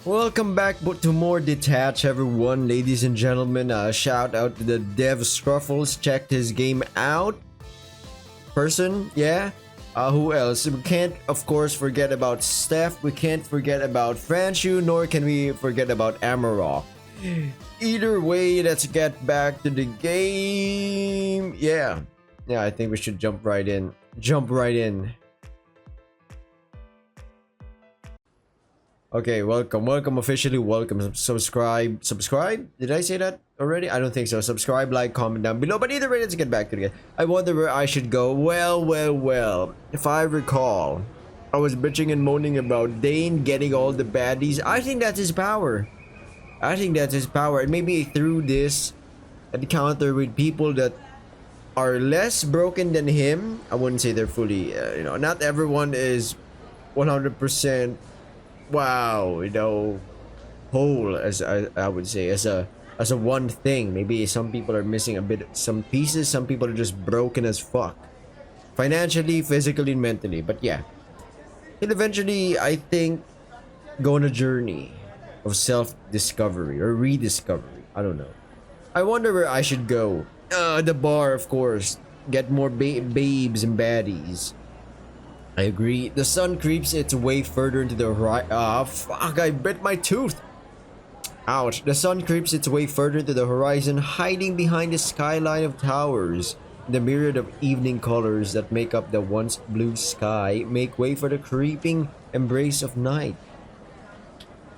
Welcome back to more Detached, everyone, ladies and gentlemen. Shout out to the dev Scruffles. Checked his game out. Person, yeah. Who else? We can't, of course, forget about Steph. We can't forget about Franshu, nor can we forget about Amarok. Either way, let's get back to the game. Yeah, I think we should jump right in. Jump right in. Okay, welcome, officially welcome. Subscribe. Did I say that already? I don't think so. Subscribe, like, comment down below. But either way, let's get back to it. I wonder where I should go. Well. If I recall, I was bitching and moaning about Daine getting all the baddies. I think that's his power. And maybe through this encounter with people that are less broken than him. I wouldn't say they're fully, not everyone is 100% wow, whole, as I would say, as a one thing. Maybe some people are missing a bit, some pieces. Some people are just broken as fuck, financially, physically, and mentally. But yeah, he'll eventually, I think, go on a journey of self-discovery or rediscovery. I don't know. I wonder where I should go. The bar, of course. Get more babes and baddies. I agree. The sun creeps its way further into the horizon. Ah, fuck, I bit my tooth. Ouch. The sun creeps its way further into the horizon, hiding behind the skyline of towers. The myriad of evening colors that make up the once blue sky make way for the creeping embrace of night.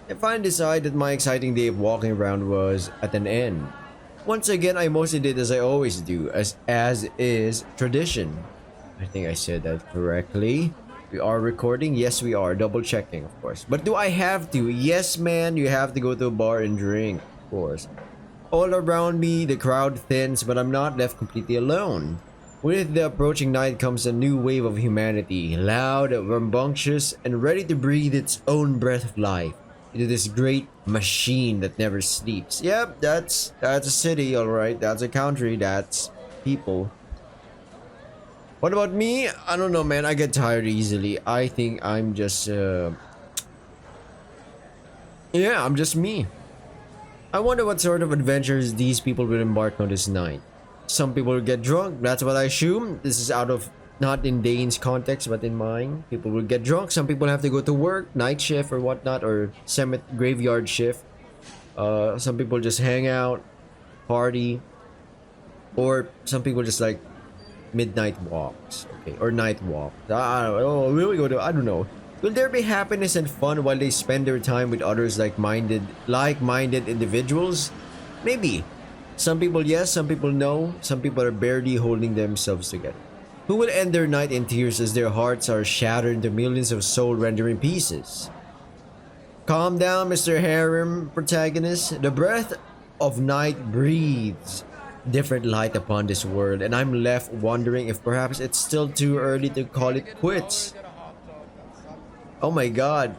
I finally decided that my exciting day of walking around was at an end. Once again, I mostly did as I always do, as is tradition. I think I said that correctly. We are recording? Yes, we are. Double checking, of course. But do I have to? Yes, man, you have to go to a bar and drink, of course. All around me, the crowd thins, but I'm not left completely alone. With the approaching night comes a new wave of humanity, loud, rambunctious, and ready to breathe its own breath of life into this great machine that never sleeps. Yep, that's a city, alright. That's a country, that's people. What about me? I don't know, man. I get tired easily. I think I'm just, yeah, I'm just me. I wonder what sort of adventures these people will embark on this night. Some people will get drunk. That's what I assume. This is out of, not in Daine's context, but in mine. People will get drunk. Some people have to go to work, night shift or whatnot, or graveyard shift. Some people just hang out, party, or some people just like midnight walks, okay, or night walks. I don't know. Will we go to? I don't know. Will there be happiness and fun while they spend their time with others like-minded individuals? Maybe. Some people yes, some people no. Some people are barely holding themselves together. Who will end their night in tears as their hearts are shattered into millions of soul-rendering pieces? Calm down, Mr. Harem protagonist. The breath of night breathes different light upon this world, and I'm left wondering if perhaps it's still too early to call it quits. Oh my god.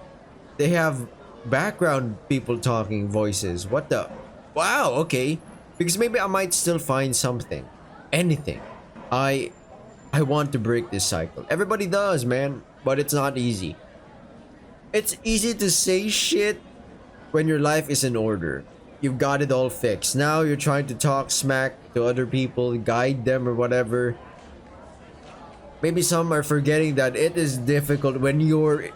They have background people talking voices. What the? Wow, okay. Because maybe I might still find something. Anything. I want to break this cycle. Everybody does, man. But it's not easy. It's easy to say shit when your life is in order. You've got it all fixed. Now you're trying to talk smack to other people, guide them or whatever. Maybe some are forgetting that it is difficult when you're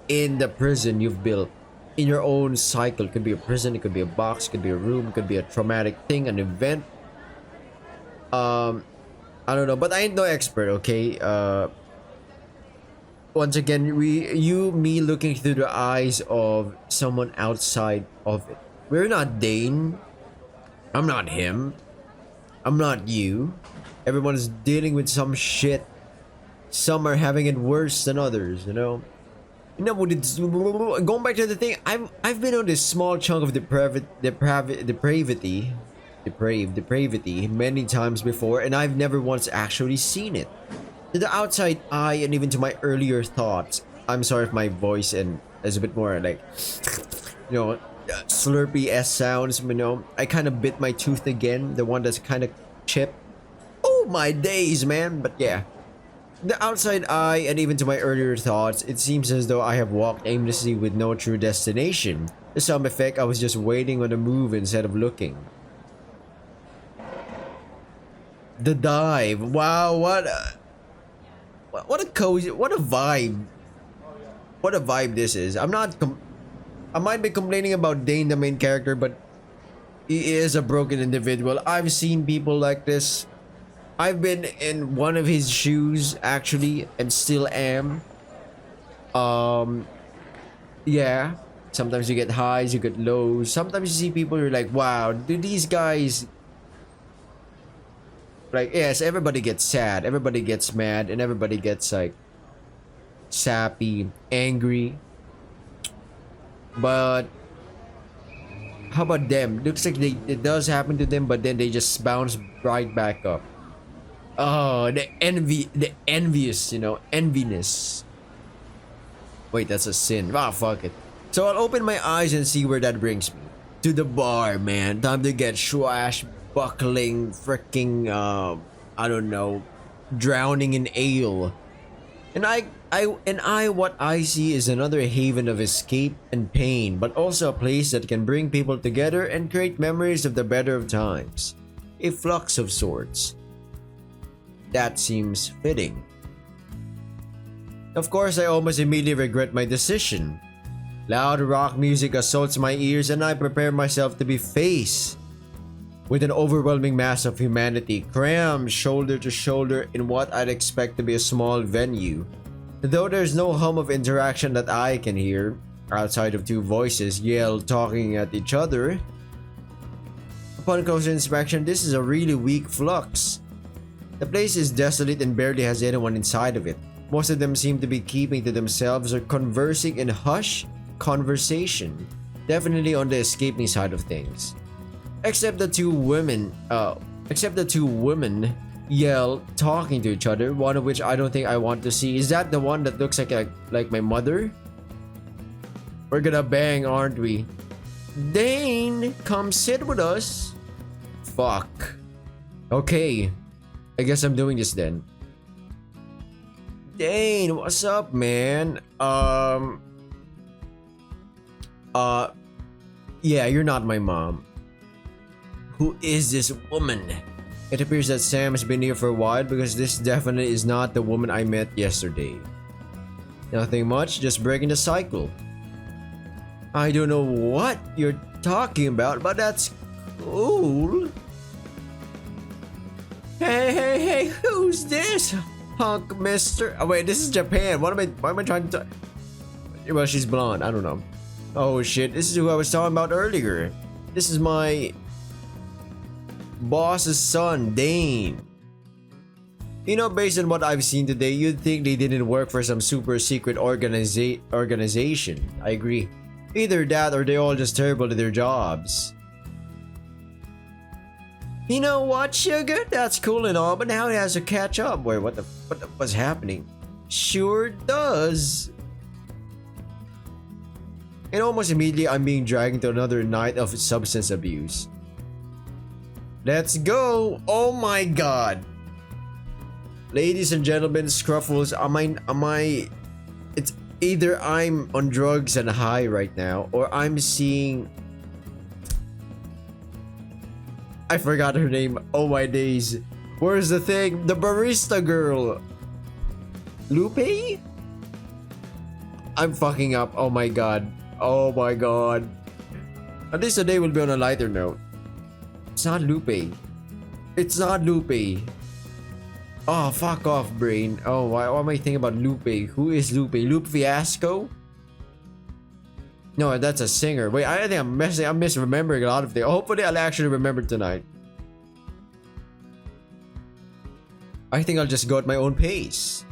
in the prison you've built. In your own cycle. It could be a prison, it could be a box, it could be a room, it could be a traumatic thing, an event. I don't know, but I ain't no expert, okay? Once again, me looking through the eyes of someone outside of it. We're not Daine. I'm not him. I'm not you. Everyone is dealing with some shit. Some are having it worse than others, you know? You know what it's going back to the thing. I've been on this small chunk of depravity many times before, and I've never once actually seen it. To the outside eye and even to my earlier thoughts, I'm sorry if my voice and is a bit more like, you know, slurpy s sounds, you know. I kind of bit my tooth again, the one that's kind of chipped. Oh my days, man. But yeah, the outside eye and even to my earlier thoughts, it seems as though I have walked aimlessly with no true destination. The some effect, I was just waiting on a move instead of looking. The dive. Wow, what a cozy, what a vibe. What a vibe this is. I might be complaining about Daine, the main character, but he is a broken individual. I've seen people like this. I've been in one of his shoes, actually, and still am. Yeah. Sometimes you get highs, you get lows. Sometimes you see people who are like, wow, do these guys... Like, yes, everybody gets sad, everybody gets mad, and everybody gets, like, sappy, angry. But how about them? Looks like it does happen to them, but then they just bounce right back up. Oh, the envious, you know, enviness. Wait, that's a sin. Ah, fuck it. So I'll open my eyes and see where that brings me. To the bar, man. Time to get swashbuckling, freaking, I don't know, drowning in ale. And what I see is another haven of escape and pain, but also a place that can bring people together and create memories of the better of times. A flux of sorts. That seems fitting. Of course, I almost immediately regret my decision. Loud rock music assaults my ears and I prepare myself to be faced with an overwhelming mass of humanity, crammed shoulder to shoulder in what I'd expect to be a small venue. Though there's no hum of interaction that I can hear, outside of two voices yell talking at each other. Upon closer inspection, this is a really weak flux. The place is desolate and barely has anyone inside of it. Most of them seem to be keeping to themselves or conversing in hushed conversation, definitely on the escaping side of things. Except the two women yell talking to each other, one of which I don't think I want to see. Is that the one that looks like my mother? We're gonna bang, aren't we? Daine, come sit with us. Fuck. Okay, I guess I'm doing this then. Daine, what's up, man? Yeah, you're not my mom. Who is this woman? It appears that Sam has been here for a while because this definitely is not the woman I met yesterday. Nothing much, just breaking the cycle. I don't know what you're talking about, but that's cool. Hey, who's this? Hunk mister. Oh wait, this is Japan. Why am I trying to... Well, she's blonde, I don't know. Oh shit, this is who I was talking about earlier. This is my boss's son, Daine. You know, based on what I've seen today, you'd think they didn't work for some super secret organization. I agree. Either that or they're all just terrible at their jobs. You know what, sugar? That's cool and all, but now it has to catch up. Wait, what's happening? Sure does. And almost immediately, I'm being dragged into another night of substance abuse. Let's go! Oh my god! Ladies and gentlemen, Scruffles, it's either I'm on drugs and high right now, or I'm seeing... I forgot her name. Oh my days. Where's the thing? The barista girl. Lupe? I'm fucking up. Oh my god. Oh my god. At least today will be on a lighter note. It's not Lupe. It's not Lupe. Oh, fuck off, brain. Oh, why am I thinking about Lupe? Who is Lupe? Lupe Fiasco? No, that's a singer. Wait, I think I'm misremembering a lot of things. Hopefully, I'll actually remember tonight. I think I'll just go at my own pace.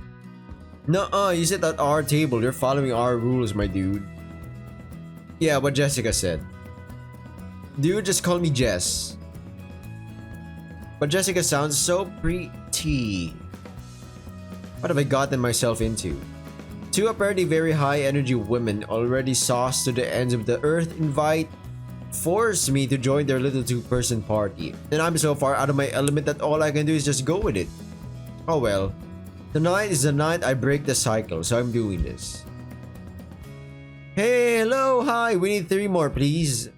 Nuh-uh, you sit at our table. You're following our rules, my dude. Yeah, what Jessica said. Dude, just call me Jess. But Jessica sounds so pretty. What have I gotten myself into? Two apparently very high energy women, already sauced to the ends of the earth, forced me to join their little two-person party. And I'm so far out of my element that all I can do is just go with it. Oh well. Tonight is the night I break the cycle, so I'm doing this. Hey, hello, hi. We need 3 more, please.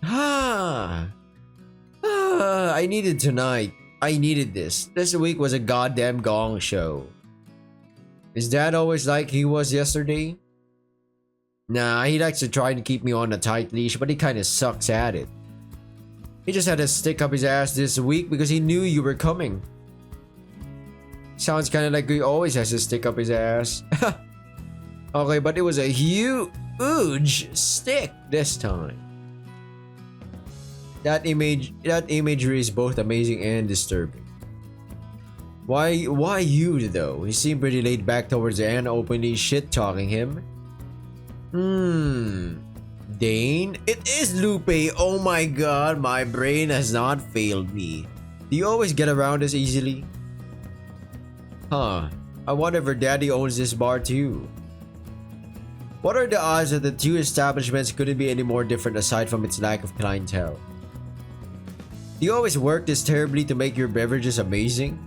Ah. I needed tonight. I needed this. This week was a goddamn gong show. Is Dad always like he was yesterday? Nah, he likes to try and keep me on a tight leash, but he kinda sucks at it. He just had to stick up his ass this week because he knew you were coming. Sounds kinda like he always has to stick up his ass. Okay, but it was a huge stick this time. That imagery is both amazing and disturbing. Why you though? He seemed pretty laid back towards the end, openly shit talking him. Daine? It is Lupe. Oh my god, my brain has not failed me. Do you always get around this easily? Huh. I wonder if her daddy owns this bar too. What are the odds that the two establishments couldn't be any more different aside from its lack of clientele? Do you always work this terribly to make your beverages amazing?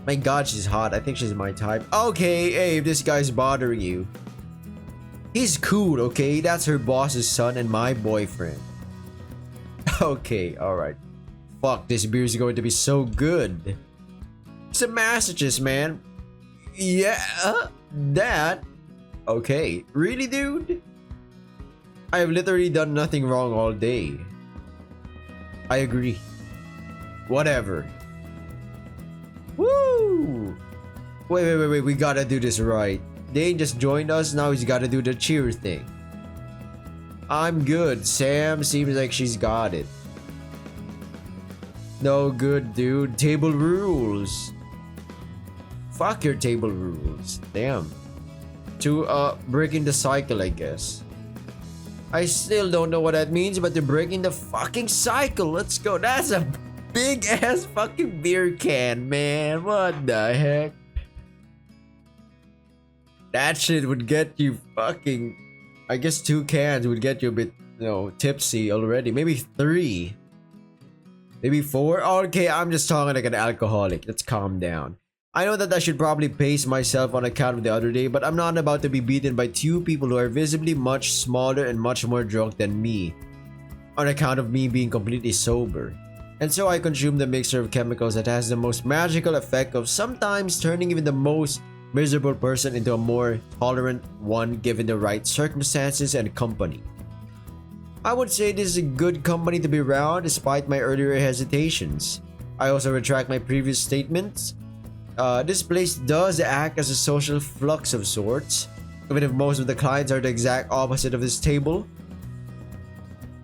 My god, she's hot. I think she's my type. Okay, hey, if this guy's bothering you. He's cool, okay? That's her boss's son and my boyfriend. Okay, alright. Fuck, this beer is going to be so good. It's a Massachusetts, man. Yeah, that? Okay, really, dude? I have literally done nothing wrong all day. I agree. Whatever. Woo! Wait, we gotta do this right. Daine just joined us, now he's gotta do the cheer thing. I'm good. Sam seems like she's got it. No good, dude. Table rules. Fuck your table rules. Damn. To breaking the cycle, I guess. I still don't know what that means, but they're breaking the fucking cycle. Let's go. That's a big ass fucking beer can, man. What the heck? That shit would get you fucking... I guess 2 cans would get you a bit, tipsy already. Maybe 3. Maybe 4? Okay, I'm just talking like an alcoholic. Let's calm down. I know that I should probably pace myself on account of the other day, but I'm not about to be beaten by 2 people who are visibly much smaller and much more drunk than me, on account of me being completely sober. And so I consume the mixture of chemicals that has the most magical effect of sometimes turning even the most miserable person into a more tolerant one given the right circumstances and company. I would say this is a good company to be around despite my earlier hesitations. I also retract my previous statements. This place does act as a social flux of sorts, even if most of the clients are the exact opposite of this table.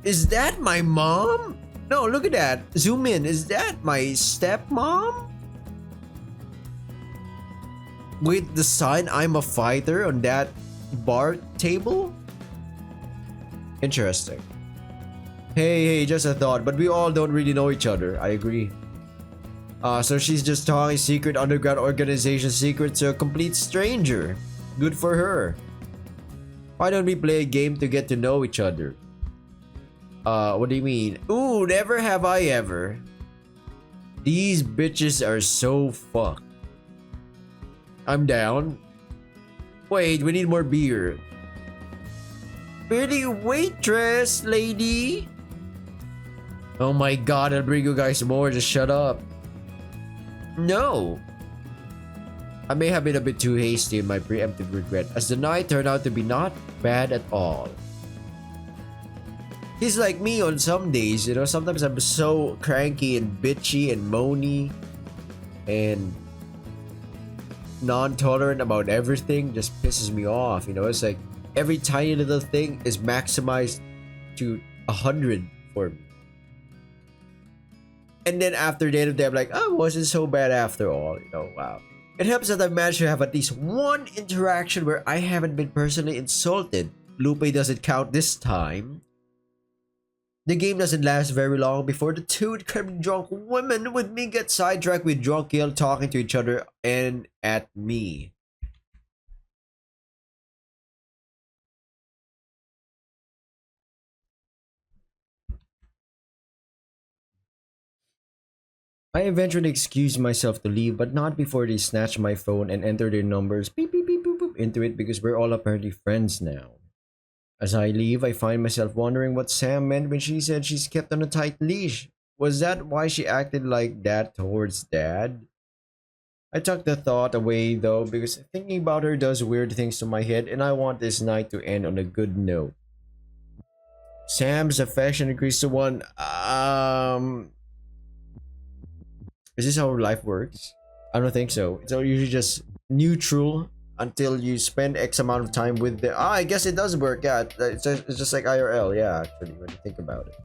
Is that my mom? No, look at that. Zoom in. Is that my stepmom? With the sign I'm a fighter on that bar table? Interesting. Hey, just a thought, but we all don't really know each other. I agree. So she's just talking secret underground organization secrets to a complete stranger. Good for her. Why don't we play a game to get to know each other? What do you mean? Ooh, never have I ever. These bitches are so fucked. I'm down. Wait, we need more beer. Pretty waitress, lady. Oh my god, I'll bring you guys more. Just shut up. No. I may have been a bit too hasty in my preemptive regret, as the night turned out to be not bad at all. He's like me on some days, sometimes I'm so cranky and bitchy and moany and non-tolerant about everything, just pisses me off, it's like every tiny little thing is maximized to 100 for me. And then after the end of the day, I'm like, oh, it wasn't so bad after all, wow. It helps that I managed to have at least one interaction where I haven't been personally insulted. Lupe doesn't count this time. The game doesn't last very long before the 2 incredibly drunk women with me get sidetracked with drunk yell talking to each other and at me. I eventually excused myself to leave, but not before they snatched my phone and entered their numbers. Beep, beep, beep, boop, boop. into it because we're all apparently friends now. As I leave, I find myself wondering what Sam meant when she said she's kept on a tight leash. Was that why she acted like that towards Dad? I tuck the thought away though because thinking about her does weird things to my head and I want this night to end on a good note. Sam's affection increased to one. Is this how life works? I don't think so. It's usually just neutral until you spend X amount of time with the. I guess it does work. Yeah, it's just like IRL. Yeah, actually, when you think about it.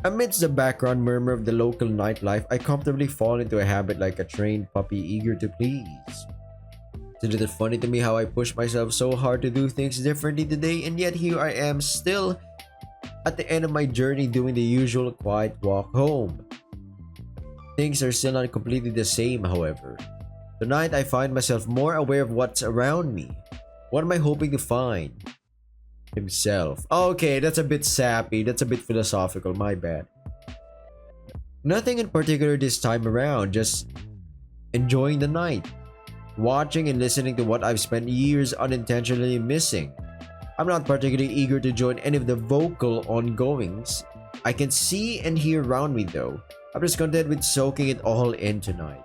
Amidst the background murmur of the local nightlife, I comfortably fall into a habit like a trained puppy eager to please. It's a little funny to me how I push myself so hard to do things differently today, and yet here I am still at the end of my journey doing the usual quiet walk home. Things are still not completely the same, however. Tonight, I find myself more aware of what's around me. What am I hoping to find? Himself. Okay, that's a bit sappy. That's a bit philosophical. My bad. Nothing in particular this time around. Just enjoying the night. Watching and listening to what I've spent years unintentionally missing. I'm not particularly eager to join any of the vocal ongoings I can see and hear around me though. I'm just content with soaking it all in tonight.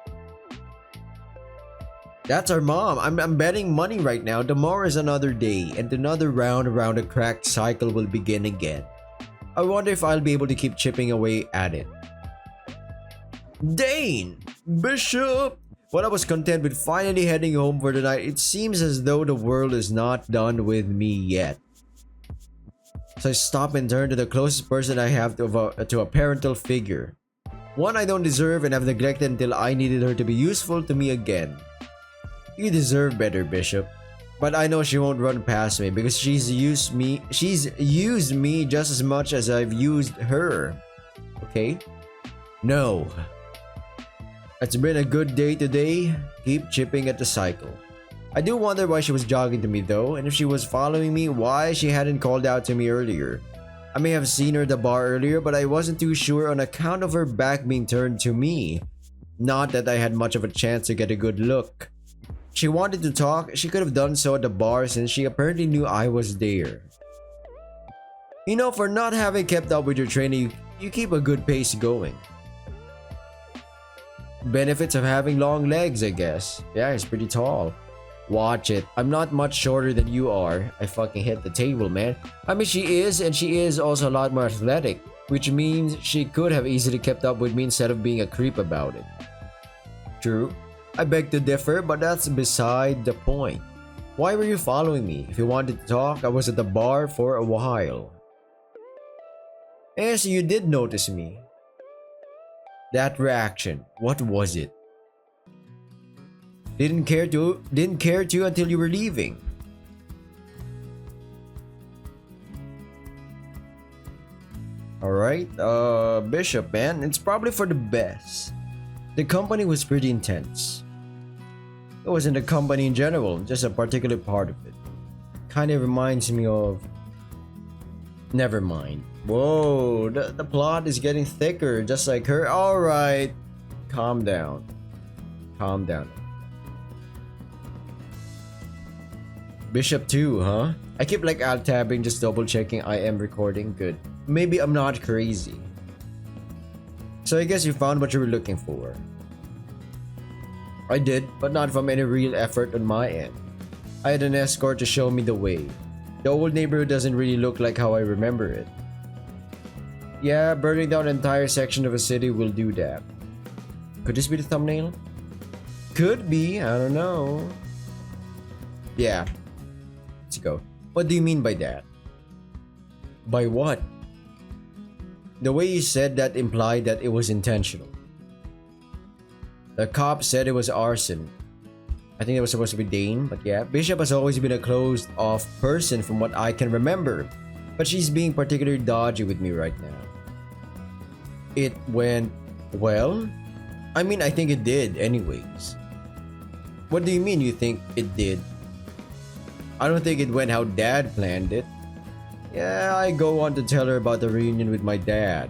That's our mom. I'm betting money right now. Tomorrow is another day and another round around a cracked cycle will begin again. I wonder if I'll be able to keep chipping away at it. Daine! Bishop! While I was content with finally heading home for the night, it seems as though the world is not done with me yet. So I stop and turn to the closest person I have to a parental figure. One I don't deserve and have neglected until I needed her to be useful to me again. You deserve better, Bishop. But I know she won't run past me because she's used me just as much as I've used her. Okay? No. It's been a good day today. Keep chipping at the cycle. I do wonder why she was jogging to me though, and if she was following me, why she hadn't called out to me earlier. I may have seen her at the bar earlier, but I wasn't too sure on account of her back being turned to me. Not that I had much of a chance to get a good look. She wanted to talk, she could have done so at the bar since she apparently knew I was there. You know, for not having kept up with your training, you keep a good pace going. Benefits of having long legs, I guess. Yeah, he's pretty tall. Watch it. I'm not much shorter than you are. I fucking hit the table, man. I mean, she is, and she is also a lot more athletic, which means she could have easily kept up with me instead of being a creep about it. True. I beg to differ, but that's beside the point. Why were you following me? If you wanted to talk, I was at the bar for a while. Yes, you did notice me. That reaction, what was it? Didn't care to until you were leaving. Alright, Bishop, man, it's probably for the best. The company was pretty intense. It wasn't the company in general, just a particular part of it. Kinda reminds me of... Never mind. Whoa, the plot is getting thicker, just like her. Alright, calm down. Calm down. Bishop 2, huh? I keep like alt-tabbing, just double checking I am recording. Good. Maybe I'm not crazy. So I guess you found what you were looking for. I did, but not from any real effort on my end. I had an escort to show me the way. The old neighborhood doesn't really look like how I remember it. Yeah, burning down an entire section of a city will do that. Could this be the thumbnail? Could be, I don't know. Yeah. Let's go. What do you mean by that? By what? The way you said that implied that it was intentional. The cop said it was arson. I think it was supposed to be Daine, but yeah. Bishop has always been a closed-off person from what I can remember, but she's being particularly dodgy with me right now. It went well? I mean, I think it did anyways. What do you mean you think it did? I don't think it went how Dad planned it. Yeah, I go on to tell her about the reunion with my dad.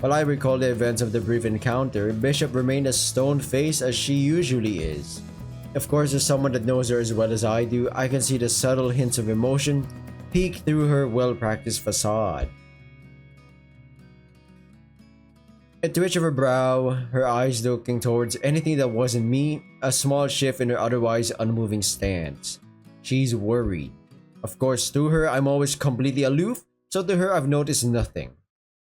While I recall the events of the brief encounter, Bishop remained as stone-faced as she usually is. Of course, as someone that knows her as well as I do, I can see the subtle hints of emotion peek through her well-practiced facade. A twitch of her brow, her eyes looking towards anything that wasn't me, a small shift in her otherwise unmoving stance. She's worried. Of course, to her, I'm always completely aloof, so to her, I've noticed nothing.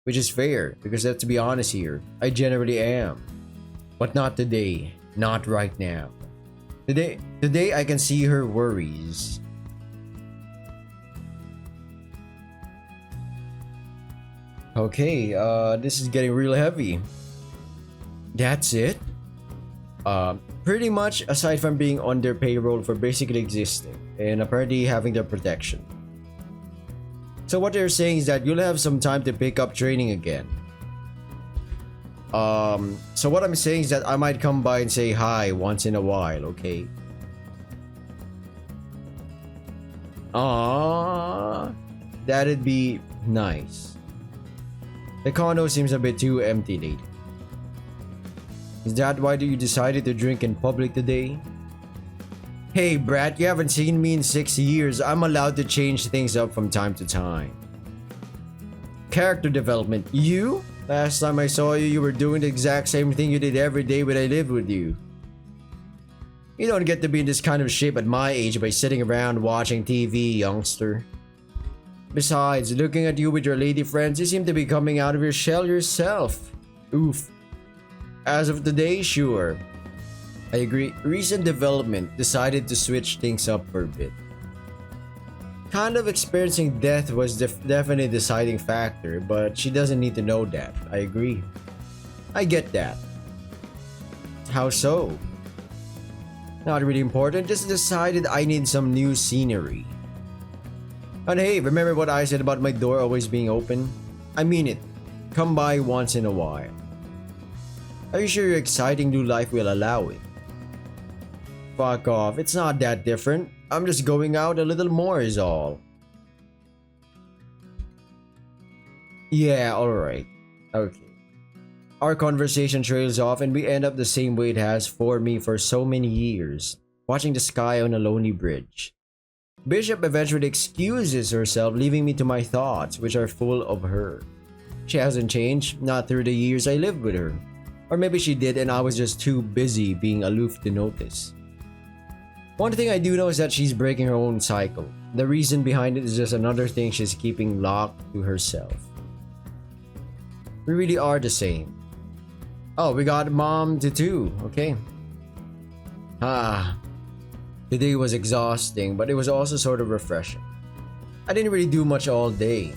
Which is fair, because let's be honest here, I generally am. But not today. Not right now. Today I can see her worries. Okay, this is getting real heavy. That's it? Pretty much, aside from being on their payroll for basically existing, and apparently having their protection. So what they're saying is that you'll have some time to pick up training again. So what I'm saying is that I might come by and say hi once in a while, okay? That'd be nice. The condo seems a bit too empty lately. Is that why you decided to drink in public today? Hey Brad, you haven't seen me in 6 years. I'm allowed to change things up from time to time. Character development. You? Last time I saw you, you were doing the exact same thing you did every day when I lived with you. You don't get to be in this kind of shape at my age by sitting around watching TV, youngster. Besides, looking at you with your lady friends, you seem to be coming out of your shell yourself. Oof. As of today, sure. I agree. Recent development decided to switch things up for a bit. Kind of experiencing death was definitely a deciding factor, but she doesn't need to know that. I agree. I get that. How so? Not really important, just decided I need some new scenery. And hey, remember what I said about my door always being open? I mean it. Come by once in a while. Are you sure your exciting new life will allow it? Fuck off, it's not that different. I'm just going out a little more is all. Yeah, alright. Okay. Our conversation trails off and we end up the same way it has for me for so many years. Watching the sky on a lonely bridge. Bishop eventually excuses herself, leaving me to my thoughts, which are full of her. She hasn't changed, not through the years I lived with her. Or maybe she did and I was just too busy being aloof to notice. One thing I do know is that she's breaking her own cycle. The reason behind it is just another thing she's keeping locked to herself. We really are the same. Oh, we got mom to two. Okay. Today was exhausting, but it was also sort of refreshing. I didn't really do much all day.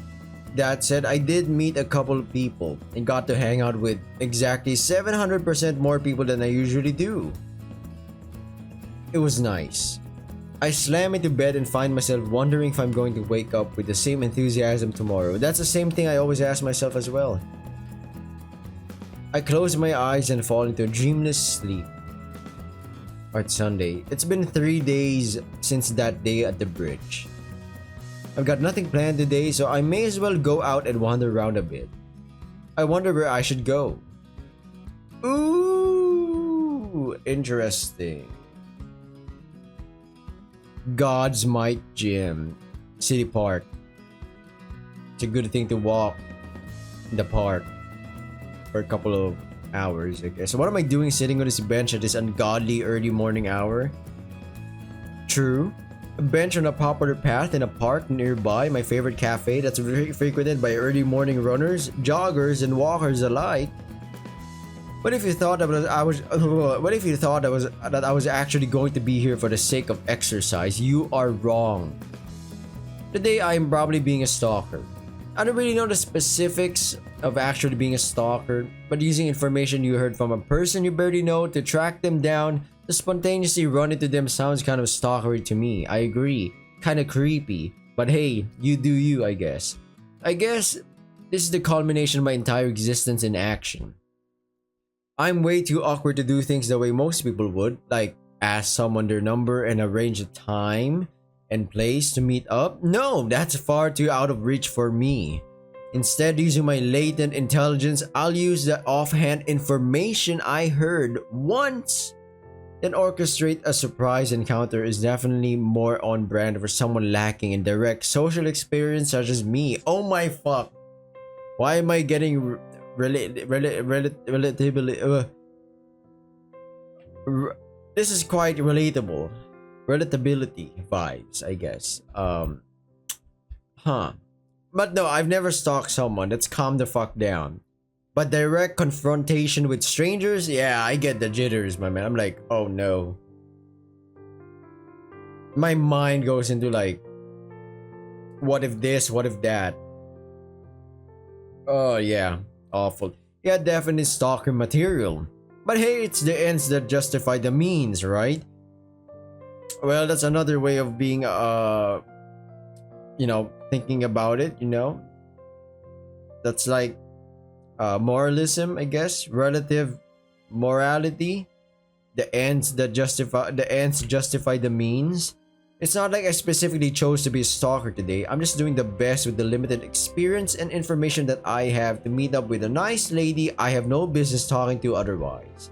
That said, I did meet a couple of people and got to hang out with exactly 700% more people than I usually do. It was nice. I slam into bed and find myself wondering if I'm going to wake up with the same enthusiasm tomorrow. That's the same thing I always ask myself as well. I close my eyes and fall into a dreamless sleep. It's Sunday. It's been 3 days since that day at the bridge. I've got nothing planned today, so I may as well go out and wander around a bit. I wonder where I should go. Ooh, interesting. God's Might Gym, City Park. It's a good thing to walk in the park for a couple of hours, I guess. So what am I doing sitting on this bench at this ungodly early morning hour? True. A bench on a popular path in a park nearby, my favorite cafe that's frequented by early morning runners, joggers, and walkers alike. What if you thought that I was actually going to be here for the sake of exercise? You are wrong. Today I am probably being a stalker. I don't really know the specifics of actually being a stalker, but using information you heard from a person you barely know to track them down, to spontaneously run into them sounds kind of stalkery to me. I agree. Kind of creepy. But hey, you do you, I guess. I guess this is the culmination of my entire existence in action. I'm way too awkward to do things the way most people would, like ask someone their number and arrange a time and place to meet up. No, that's far too out of reach for me. Instead, using my latent intelligence, I'll use the offhand information I heard once then orchestrate a surprise encounter is definitely more on brand for someone lacking in direct social experience such as me. Oh my fuck. Why am I getting relatively this is quite relatable. Relatability vibes, I guess. But no, I've never stalked someone. That's calm the fuck down. But direct confrontation with strangers, yeah, I get the jitters, my man. I'm like, oh no. My mind goes into like, what if this, what if that? Oh yeah, awful. Yeah, definitely stalker material. But hey, it's the ends that justify the means, right? Well, that's another way of being, thinking about it, That's like, moralism, I guess. Relative morality. The ends justify the means. It's not like I specifically chose to be a stalker today. I'm just doing the best with the limited experience and information that I have to meet up with a nice lady I have no business talking to otherwise.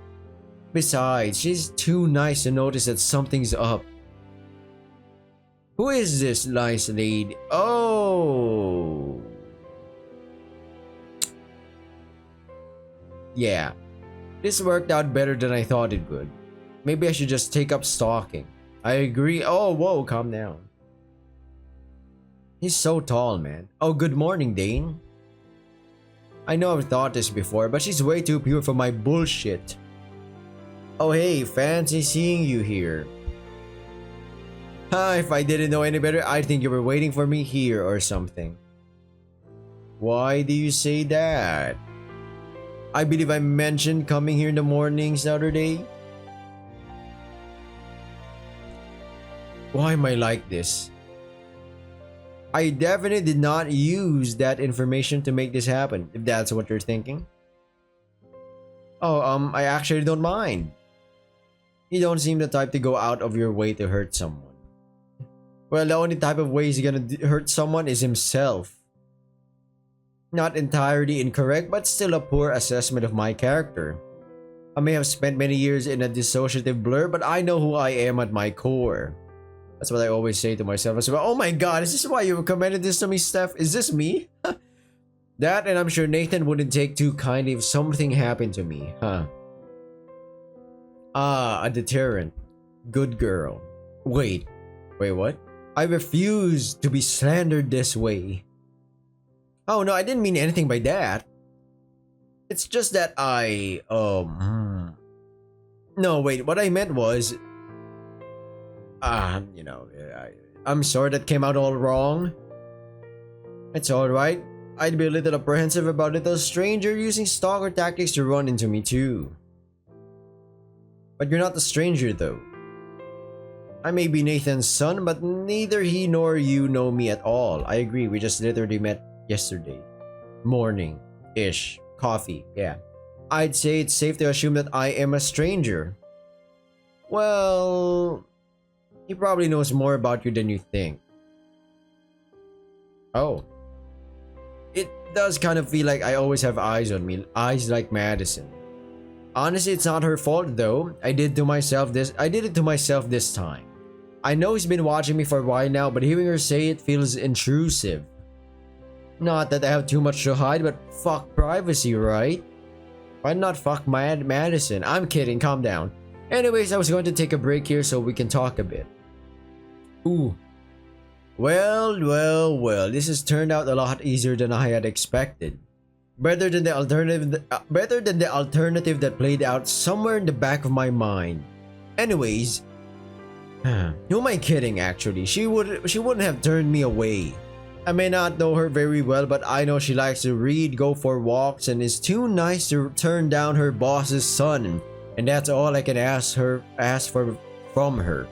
Besides, she's too nice to notice that something's up. Who is this nice lady? Oh. Yeah. This worked out better than I thought it would. Maybe I should just take up stalking. I agree. Oh, whoa, calm down. He's so tall, man. Oh, good morning, Daine. I know I've thought this before, but she's way too pure for my bullshit. Oh, hey, fancy seeing you here. If I didn't know any better, I'd think you were waiting for me here or something. Why do you say that? I believe I mentioned coming here in the mornings the other day. Why am I like this? I definitely did not use that information to make this happen, if that's what you're thinking. Oh, I actually don't mind. You don't seem the type to go out of your way to hurt someone. Well, the only type of way he's gonna hurt someone is himself. Not entirely incorrect, but still a poor assessment of my character. I may have spent many years in a dissociative blur, but I know who I am at my core. That's what I always say to myself as well. Oh my god, is this why you recommended this to me, Steph? Is this me? That, and I'm sure Nathan wouldn't take too kindly if something happened to me, huh? Ah, a deterrent. Good girl. Wait, what? I refuse to be slandered this way. Oh no, I didn't mean anything by that. It's just that No, wait, what I meant was... I'm sorry that came out all wrong. It's alright. I'd be a little apprehensive about a little stranger using stalker tactics to run into me too. But you're not the stranger though. I may be Nathan's son, but neither he nor you know me at all. I agree, we just literally met yesterday. Morning-ish. Coffee, yeah. I'd say it's safe to assume that I am a stranger. Well... he probably knows more about you than you think. Oh. It does kind of feel like I always have eyes on me. Eyes like Madison. Honestly, it's not her fault though. I did it to myself this time. I know he's been watching me for a while now, but hearing her say it feels intrusive. Not that I have too much to hide, but fuck privacy, right? Why not fuck Madison? I'm kidding, calm down. Anyways, I was going to take a break here so we can talk a bit. Ooh. Well, this has turned out a lot easier than I had expected. Better than the alternative that played out somewhere in the back of my mind. Anyways, who am I kidding actually? She wouldn't have turned me away. I may not know her very well, but I know she likes to read, go for walks, and is too nice to turn down her boss's son. And that's all I can ask for from her.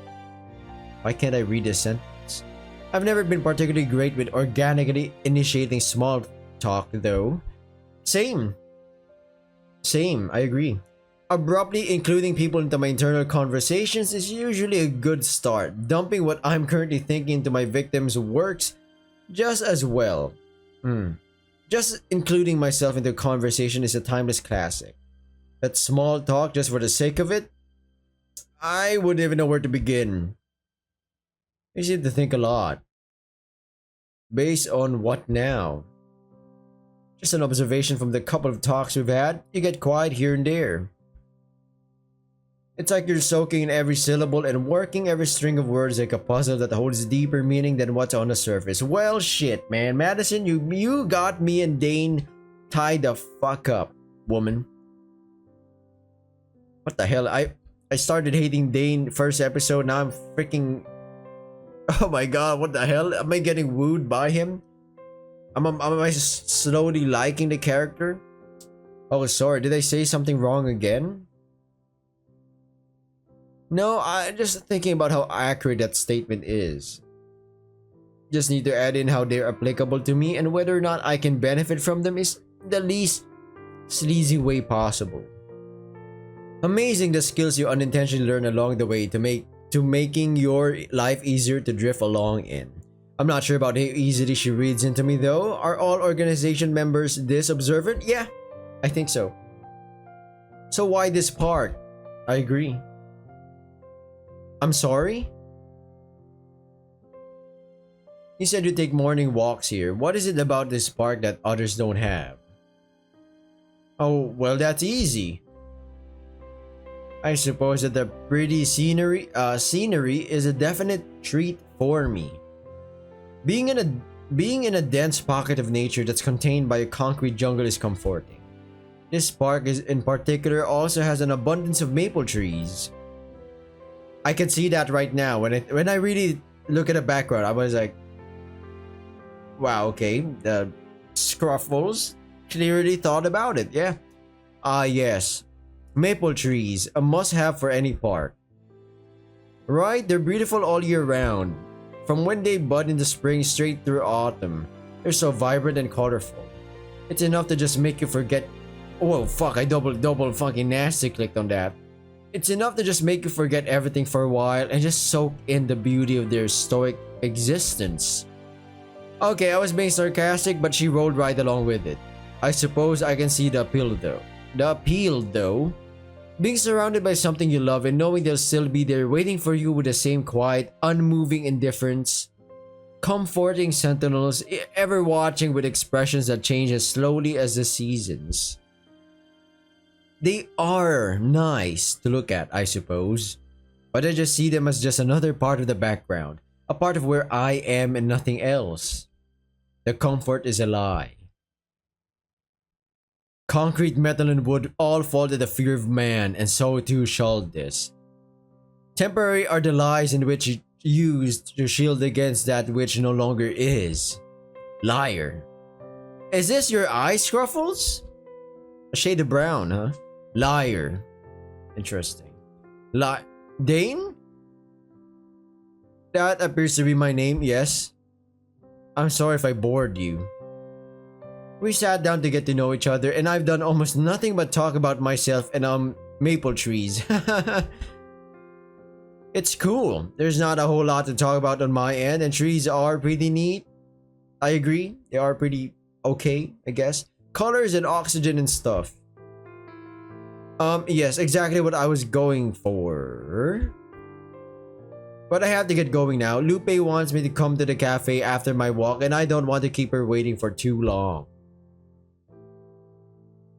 Why can't I read this sentence? I've never been particularly great with organically initiating small talk though. Same, I agree. Abruptly including people into my internal conversations is usually a good start. Dumping what I'm currently thinking into my victims works just as well. Just including myself into a conversation is a timeless classic. That small talk just for the sake of it? I wouldn't even know where to begin. I seem to think a lot. Based on what now? Just an observation from the couple of talks we've had, you get quiet here and there. It's like you're soaking in every syllable and working every string of words like a puzzle that holds deeper meaning than what's on the surface. Well, shit, man. Madison, you got me and Daine tied the fuck up, woman. What the hell? I started hating Daine first episode. Now I'm freaking... Oh my god, what the hell? Am I getting wooed by him? Am I slowly liking the character? Oh, sorry. Did I say something wrong again? No, I'm just thinking about how accurate that statement is. Just need to add in how they're applicable to me and whether or not I can benefit from them is the least sleazy way possible. Amazing the skills you unintentionally learn along the way to making your life easier to drift along in. I'm not sure about how easily she reads into me though. Are all organization members this observant? Yeah, I think so. So why this park? I agree. I'm sorry? You said you take morning walks here. What is it about this park that others don't have? Oh, well, that's easy. I suppose that the pretty scenery is a definite treat for me. Being in a dense pocket of nature that's contained by a concrete jungle is comforting. This park in particular also has an abundance of maple trees. I can see that right now. When I really look at the background, I was like, wow, okay, the Scruffles clearly thought about it, yeah. Ah, yes. Maple trees, a must-have for any park. Right, they're beautiful all year round. From when they bud in the spring straight through autumn. They're so vibrant and colorful. It's enough to just make you forget... Oh, fuck, I double fucking nasty clicked on that. It's enough to just make you forget everything for a while and just soak in the beauty of their stoic existence. Okay, I was being sarcastic, but she rolled right along with it. I suppose I can see the appeal though. Being surrounded by something you love and knowing they'll still be there waiting for you with the same quiet, unmoving indifference. Comforting sentinels, ever watching with expressions that change as slowly as the seasons. They are nice to look at, I suppose. But I just see them as just another part of the background. A part of where I am and nothing else. The comfort is a lie. Concrete, metal, and wood all fall to the fear of man, and so too shall this. Temporary are the lies in which used to shield against that which no longer is. Liar. Is this your eye, Scruffles? A shade of brown, huh? Liar. Interesting. Daine? That appears to be my name, yes. I'm sorry if I bored you. We sat down to get to know each other and I've done almost nothing but talk about myself and maple trees. It's cool. There's not a whole lot to talk about on my end and trees are pretty neat. I agree. They are pretty okay, I guess. Colors and oxygen and stuff. Yes, exactly what I was going for. But I have to get going now. Lupe wants me to come to the cafe after my walk and I don't want to keep her waiting for too long.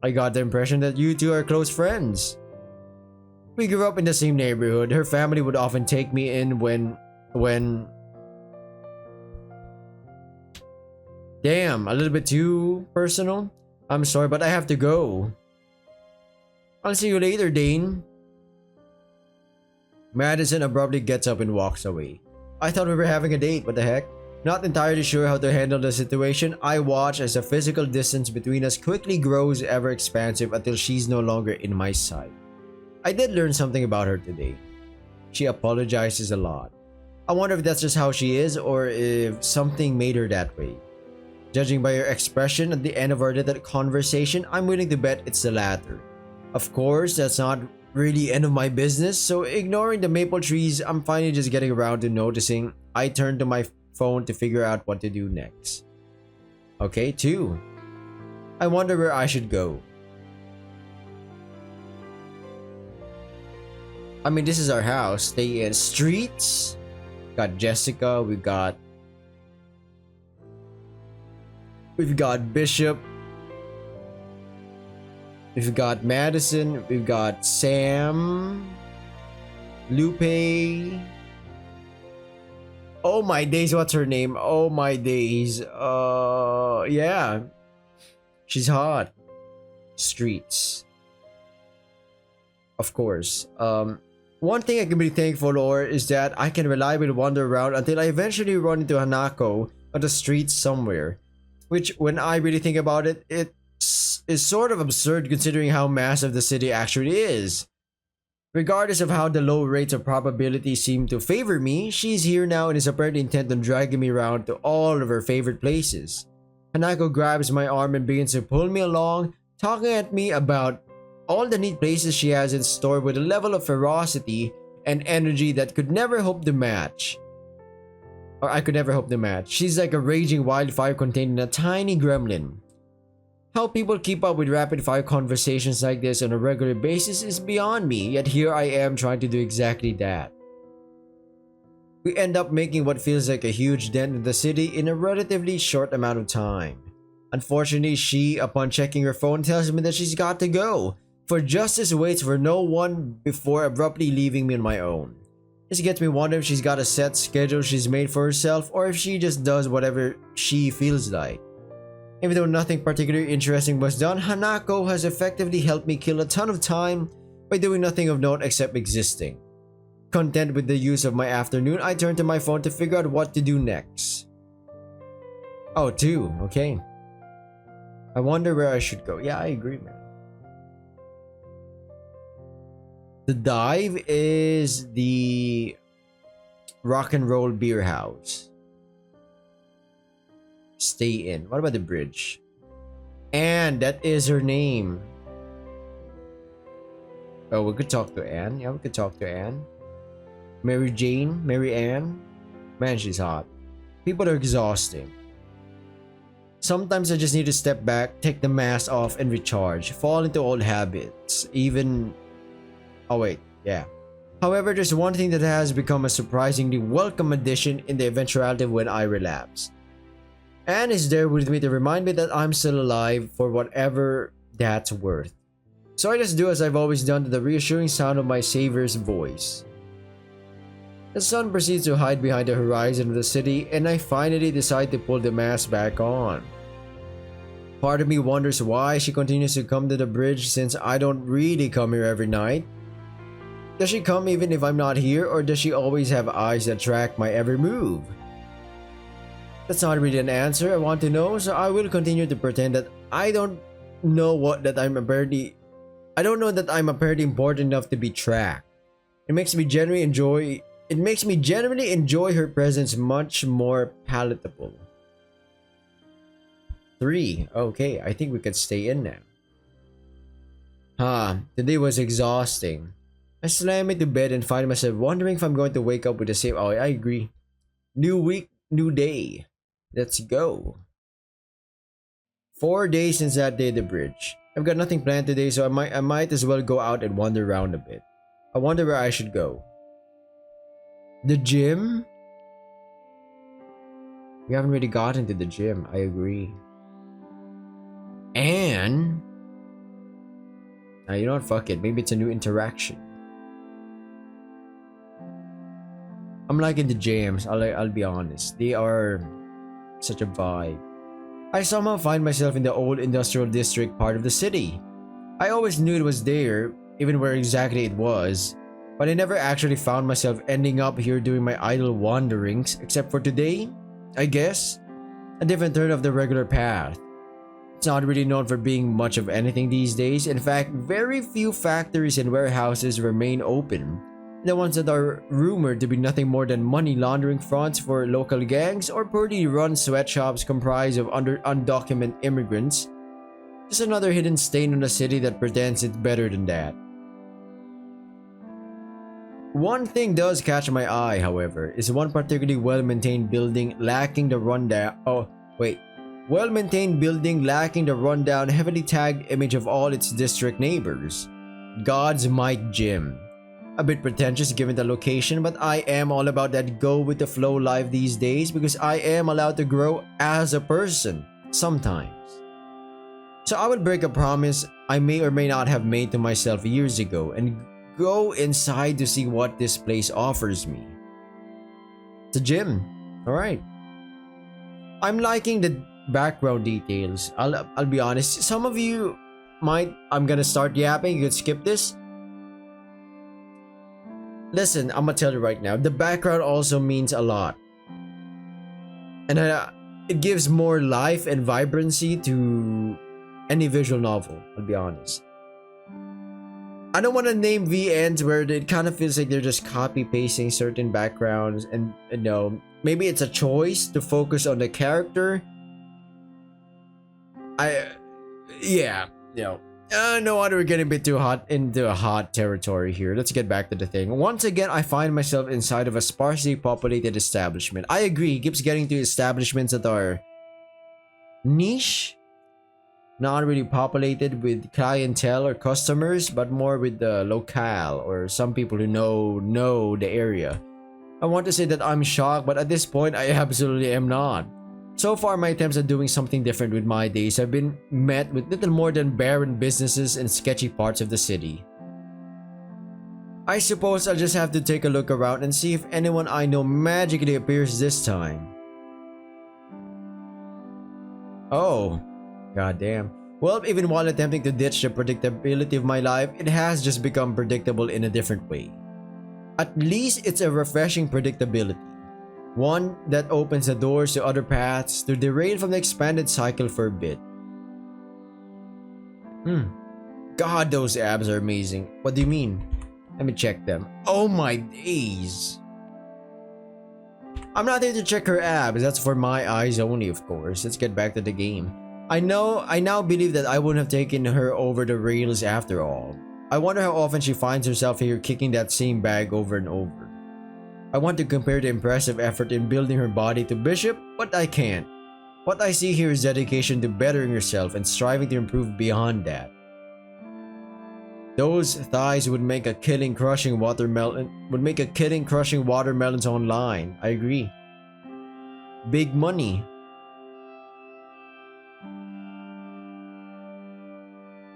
I got the impression that you two are close friends. We grew up in the same neighborhood. Her family would often take me in when... Damn, a little bit too personal? I'm sorry, but I have to go. I'll see you later, Daine. Madison abruptly gets up and walks away. I thought we were having a date, what the heck? Not entirely sure how to handle the situation, I watch as the physical distance between us quickly grows ever expansive until she's no longer in my sight. I did learn something about her today. She apologizes a lot. I wonder if that's just how she is or if something made her that way. Judging by her expression at the end of our little conversation, I'm willing to bet it's the latter. Of course, that's not really end of my business, so ignoring the maple trees, I'm finally just getting around to noticing. I turn to my phone to figure out what to do next. Okay, 2. I wonder where I should go. I mean, this is our house. Stay in streets. Got Jessica. We've got Bishop. We've got Madison. We've got Sam. Lupe. Oh my days, what's her name? Oh my days. Yeah. She's hot. Streets. Of course. One thing I can be thankful for is that I can reliably wander around until I eventually run into Hanako on the streets somewhere. Which, when I really think about it, it is sort of absurd considering how massive the city actually is. Regardless of how the low rates of probability seem to favor me, she's here now and is apparently intent on dragging me around to all of her favorite places. Hanako grabs my arm and begins to pull me along, talking at me about all the neat places she has in store with a level of ferocity and energy that could never hope to match. Or I could never hope to match. She's like a raging wildfire contained in a tiny gremlin. How people keep up with rapid-fire conversations like this on a regular basis is beyond me, yet here I am trying to do exactly that. We end up making what feels like a huge dent in the city in a relatively short amount of time. Unfortunately, she, upon checking her phone, tells me that she's got to go, for justice waits for no one before abruptly leaving me on my own. This gets me wondering if she's got a set schedule she's made for herself, or if she just does whatever she feels like. Even though nothing particularly interesting was done, Hanako has effectively helped me kill a ton of time by doing nothing of note except existing. Content with the use of my afternoon, I turn to my phone to figure out what to do next. Oh, 2, okay. I wonder where I should go. Yeah, I agree, man. The dive is the rock and roll beer house. Stay in. What about the bridge? Anne, that is her name. Oh, we could talk to Anne. Yeah, we could talk to Anne. Mary Jane, Mary Ann. Man, she's hot. People are exhausting. Sometimes I just need to step back, take the mask off, and recharge. Fall into old habits. Even... Oh wait, yeah. However, there's one thing that has become a surprisingly welcome addition in the eventuality when I relapse. Anne is there with me to remind me that I'm still alive for whatever that's worth. So I just do as I've always done to the reassuring sound of my savior's voice. The sun proceeds to hide behind the horizon of the city, and I finally decide to pull the mask back on. Part of me wonders why she continues to come to the bridge since I don't really come here every night. Does she come even if I'm not here, or does she always have eyes that track my every move? That's not really an answer I want to know, so I will continue to pretend that I don't know that I'm apparently important enough to be tracked. It makes me genuinely enjoy her presence much more palatable. 3. Okay, I think we can stay in now. Today was exhausting. I slam into bed and find myself wondering if I'm going to wake up with the same... Oh, I agree. New week, new day. Let's go. 4 days since that day at the bridge. I've got nothing planned today, so I might as well go out and wander around a bit. I wonder where I should go. The gym? We haven't really gotten to the gym, I agree. And... you know what, fuck it. Maybe it's a new interaction. I'm liking the gyms, I'll be honest. They are such a vibe. I somehow find myself in the old industrial district part of the city. I always knew it was there, even where exactly it was, but I never actually found myself ending up here doing my idle wanderings, except for today, I guess. A different turn of the regular path. It's not really known for being much of anything these days. In fact, very few factories and warehouses remain open. The ones that are rumored to be nothing more than money laundering fronts for local gangs or poorly run sweatshops comprised of undocumented immigrants. Just another hidden stain on a city that pretends it's better than that. One thing does catch my eye, however, is one particularly well-maintained building lacking the rundown... Well-maintained building lacking the rundown, heavily tagged image of all its district neighbors. God's Might Gym. A bit pretentious given the location, but I am all about that go with the flow life these days because I am allowed to grow as a person sometimes. So I will break a promise I may or may not have made to myself years ago and go inside to see what this place offers me. It's a gym. Alright. I'm liking the background details. I'll be honest. Some of you might, I'm gonna start yapping, you could skip this. Listen, I'm gonna tell you right now, the background also means a lot. And it gives more life and vibrancy to any visual novel, I'll be honest. I don't want to name VNs where it kind of feels like they're just copy pasting certain backgrounds and maybe it's a choice to focus on the character. No wonder we're getting a bit too hot into a hot territory here. Let's get back to the thing. Once again, I find myself inside of a sparsely populated establishment. I agree, he keeps getting to establishments that are niche, not really populated with clientele or customers, but more with the locale or some people who know the area. I want to say that I'm shocked, but at this point, I absolutely am not. So far, my attempts at doing something different with my days have been met with little more than barren businesses and sketchy parts of the city. I suppose I'll just have to take a look around and see if anyone I know magically appears this time. Oh, goddamn. Well, even while attempting to ditch the predictability of my life, it has just become predictable in a different way. At least it's a refreshing predictability. One that opens the doors to other paths to derail from the expanded cycle for a bit. God, those abs are amazing. What do you mean? Let me check them. Oh my days. I'm not there to check her abs. That's for my eyes only, of course. Let's get back to the game. I now believe that I wouldn't have taken her over the rails after all. I wonder how often she finds herself here kicking that same bag over and over. I want to compare the impressive effort in building her body to Bishop, but I can't. What I see here is dedication to bettering herself and striving to improve beyond that. Those thighs would make a killing crushing watermelons online. I agree. Big money.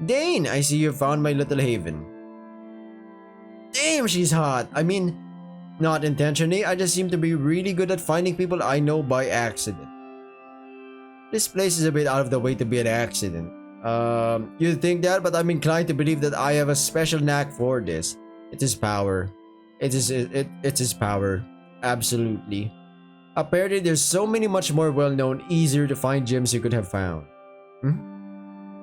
Daine, I see you found my little haven. Damn, she's hot. I mean, not intentionally, I just seem to be really good at finding people I know by accident. This place is a bit out of the way to be an accident. You'd think that, but I'm inclined to believe that I have a special knack for this. It's his power. It's his power. Absolutely. Apparently, there's so many much more well-known, easier to find gyms you could have found.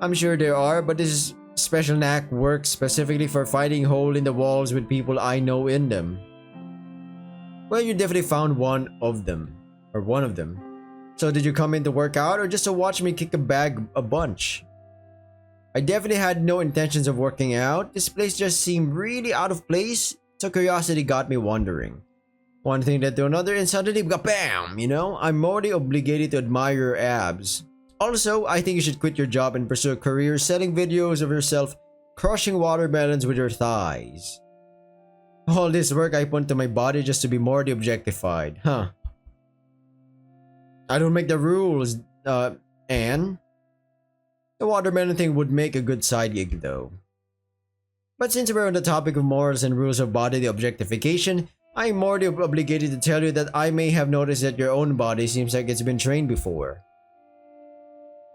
I'm sure there are, but this special knack works specifically for finding holes in the walls with people I know in them. Well, you definitely found one of them. So did you come in to work out or just to watch me kick a bag a bunch? I definitely had no intentions of working out. This place just seemed really out of place, so curiosity got me wondering. One thing led to another and suddenly, bam! I'm morally obligated to admire your abs. Also, I think you should quit your job and pursue a career selling videos of yourself crushing watermelons with your thighs. All this work I put into my body just to be morally objectified, huh? I don't make the rules, Anne. The watermelon thing would make a good side gig though. But since we're on the topic of morals and rules of bodily objectification, I am morally obligated to tell you that I may have noticed that your own body seems like it's been trained before.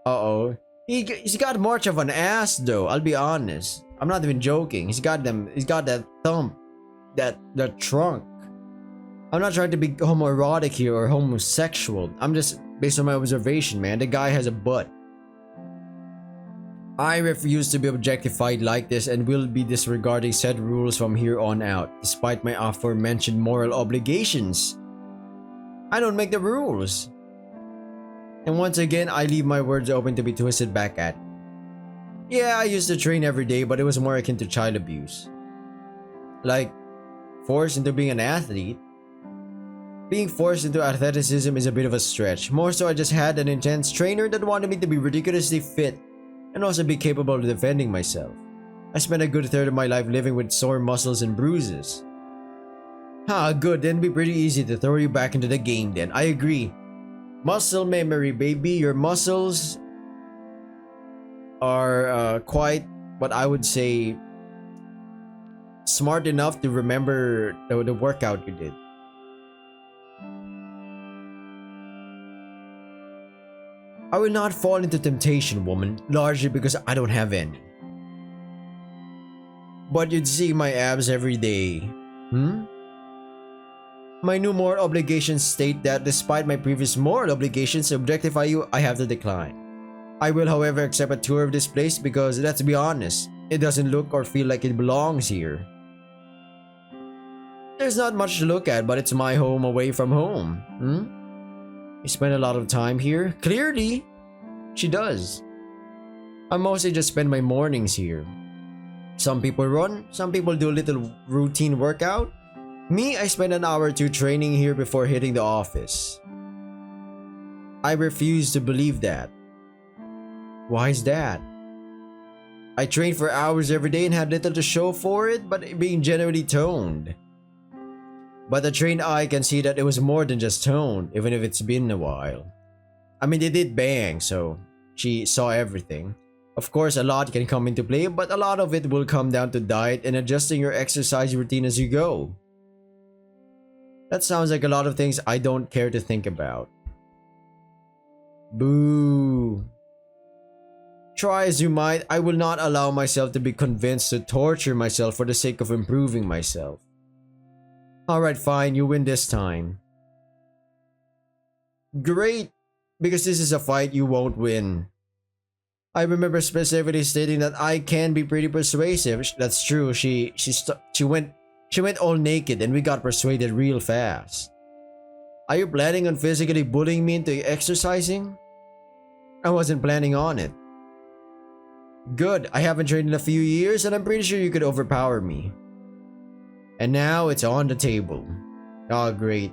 Uh-oh. He's got much of an ass though, I'll be honest. I'm not even joking. He's got that thump. That trunk. I'm not trying to be homoerotic here or homosexual. I'm just based on my observation, man. The guy has a butt. I refuse to be objectified like this and will be disregarding said rules from here on out, despite my aforementioned moral obligations. I don't make the rules. And once again, I leave my words open to be twisted back at. Yeah, I used to train every day, but it was more akin to child abuse. Like, forced into being an athlete. Being forced into athleticism is a bit of a stretch. More so, I just had an intense trainer that wanted me to be ridiculously fit and also be capable of defending myself. I spent a good third of my life living with sore muscles and bruises. Good, then it'd be pretty easy to throw you back into the game then. I agree. Muscle memory, baby. Your muscles are quite, what I would say, smart enough to remember the workout you did. I will not fall into temptation, woman, largely because I don't have any. But you'd see my abs every day. My new moral obligations state that despite my previous moral obligations to objectify you, I have to decline. I will, however, accept a tour of this place because, let's be honest, it doesn't look or feel like it belongs here. There's not much to look at, but it's my home away from home. You spend a lot of time here? Clearly, she does. I mostly just spend my mornings here. Some people run, some people do a little routine workout. Me, I spend an hour or two training here before hitting the office. I refuse to believe that. Why is that? I trained for hours every day and had little to show for it, but being generally toned. But the trained eye can see that it was more than just tone, even if it's been a while. I mean, they did bang, so she saw everything. Of course, a lot can come into play, but a lot of it will come down to diet and adjusting your exercise routine as you go. That sounds like a lot of things I don't care to think about. Boo. Try as you might, I will not allow myself to be convinced to torture myself for the sake of improving myself. Alright, fine, you win this time. Great, because this is a fight you won't win. I remember specifically stating that I can be pretty persuasive. That's true, she went all naked and we got persuaded real fast. Are you planning on physically bullying me into exercising? I wasn't planning on it. Good, I haven't trained in a few years and I'm pretty sure you could overpower me. And now it's on the table. Oh, great.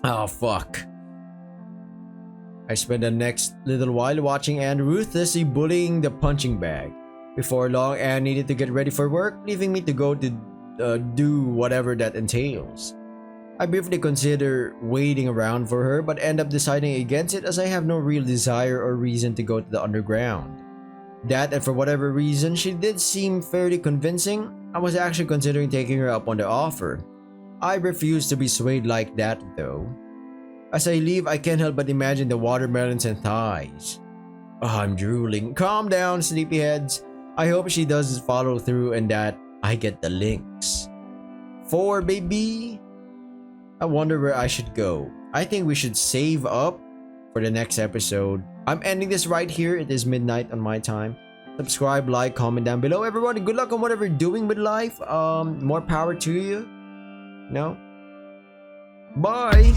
Oh, fuck. I spent the next little while watching Anne ruthlessly bullying the punching bag. Before long, Anne needed to get ready for work, leaving me to go to do whatever that entails. I briefly consider waiting around for her, but end up deciding against it as I have no real desire or reason to go to the underground. That, and for whatever reason, she did seem fairly convincing. I was actually considering taking her up on the offer. I refuse to be swayed like that though. As I leave, I can't help but imagine the watermelons and thighs. Oh, I'm drooling. Calm down, sleepyheads. I hope she does follow through and that I get the links. 4, baby. I wonder where I should go. I think we should save up for the next episode. I'm ending this right here. It is midnight on my time. Subscribe, like, comment down below. Everyone, good luck on whatever you're doing with life. More power to you. No? Bye.